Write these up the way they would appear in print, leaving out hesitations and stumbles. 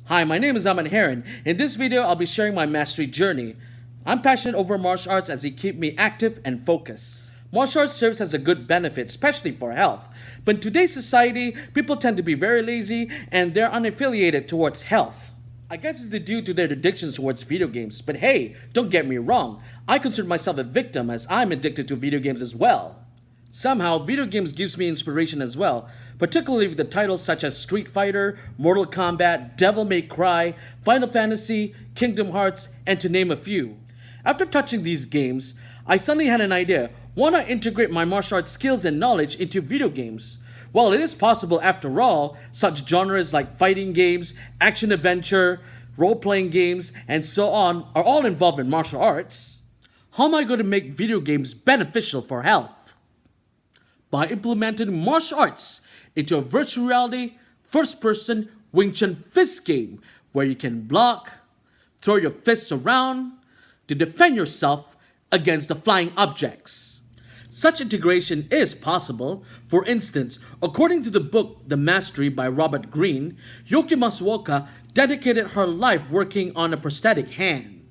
Hi, my name is Ahmad Haron. In this video, I'll be sharing my mastery journey. I'm passionate over martial arts as they keep me active and focused. Martial arts serves as a good benefit, especially for health. But in today's society, people tend to be very lazy and they're unaffiliated towards health. I guess it's due to their addictions towards video games. But hey, don't get me wrong. I consider myself a victim as I'm addicted to video games as well. Somehow, video games gives me inspiration as well, particularly with the titles such as Street Fighter, Mortal Kombat, Devil May Cry, Final Fantasy, Kingdom Hearts, and to name a few. After touching these games, I suddenly had an idea. Why not integrate my martial arts skills and knowledge into video games? Well, it is possible after all. Such genres like fighting games, action-adventure, role-playing games, and so on are all involved in martial arts. How am I going to make video games beneficial for health? By implementing martial arts into a virtual reality, first-person Wing Chun fist game where you can block, throw your fists around to defend yourself against the flying objects. Such integration is possible. For instance, according to the book The Mastery by Robert Greene, Yoki Masuoka dedicated her life working on a prosthetic hand.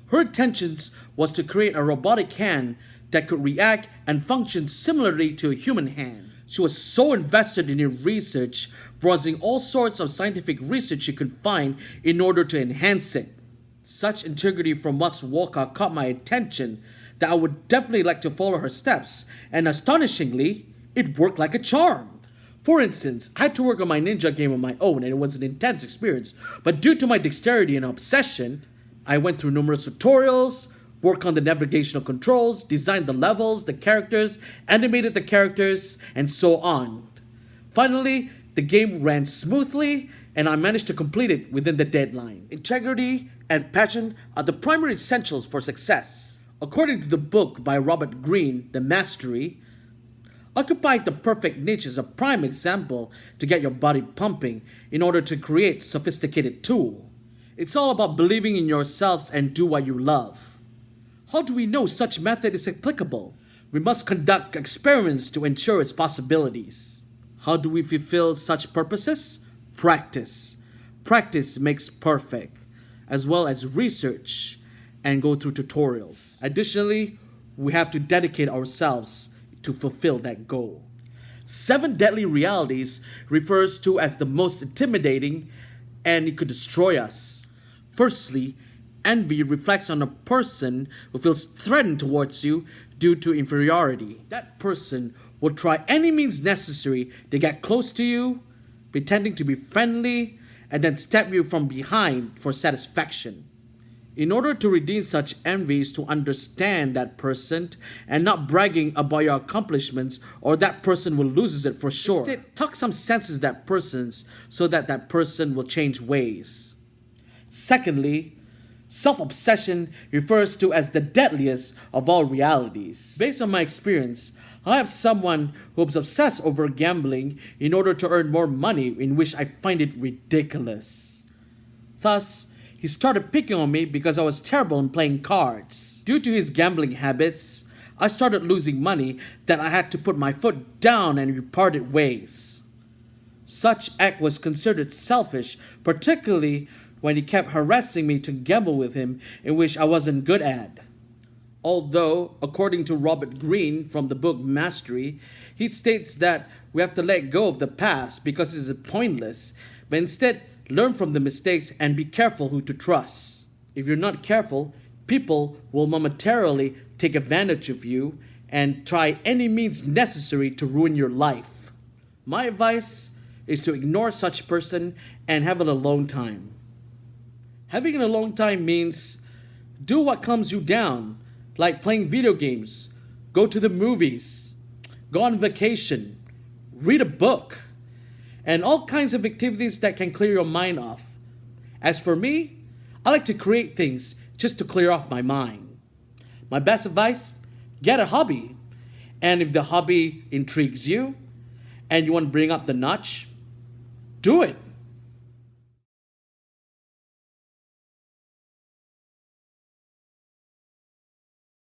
Her intentions was to create a robotic hand that could react and function similarly to a human hand. She was so invested in her research, browsing all sorts of scientific research she could find in order to enhance it. Such integrity from Matsuoka caught my attention that I would definitely like to follow her steps, and astonishingly, it worked like a charm. For instance, I had to work on my ninja game on my own and it was an intense experience, but due to my dexterity and obsession, I went through numerous tutorials, worked on the navigational controls, designed the levels, the characters, animated the characters, and so on. Finally, the game ran smoothly and I managed to complete it within the deadline. Integrity and passion are the primary essentials for success. According to the book by Robert Greene, The Mastery, occupying the perfect niche is a prime example to get your body pumping in order to create a sophisticated tool. It's all about believing in yourselves and do what you love. How do we know such method is applicable? We must conduct experiments to ensure its possibilities. How do we fulfill such purposes? Practice. Practice makes perfect, as well as research and go through tutorials. Additionally, we have to dedicate ourselves to fulfill that goal. 7 deadly realities refers to as the most intimidating and it could destroy us. Firstly, envy reflects on a person who feels threatened towards you due to inferiority. That person will try any means necessary to get close to you, pretending to be friendly, and then stab you from behind for satisfaction. In order to redeem such envy is to understand that person and not bragging about your accomplishments or that person will lose it for sure. Instead, talk some sense to that person so that that person will change ways. Secondly, self-obsession refers to as the deadliest of all realities. Based on my experience, I have someone who is obsessed over gambling in order to earn more money, in which I find it ridiculous. Thus, he started picking on me because I was terrible in playing cards. Due to his gambling habits, I started losing money that I had to put my foot down and we parted ways. Such act was considered selfish, particularly when he kept harassing me to gamble with him, in which I wasn't good at. Although, according to Robert Greene from the book Mastery, he states that we have to let go of the past because it is pointless, but instead learn from the mistakes and be careful who to trust. If you're not careful, people will momentarily take advantage of you and try any means necessary to ruin your life. My advice is to ignore such person and have an alone time. Having an alone time means do what calms you down, like playing video games, go to the movies, go on vacation, read a book, and all kinds of activities that can clear your mind off. As for me, I like to create things just to clear off my mind. My best advice, get a hobby. And if the hobby intrigues you and you want to bring up the notch, do it.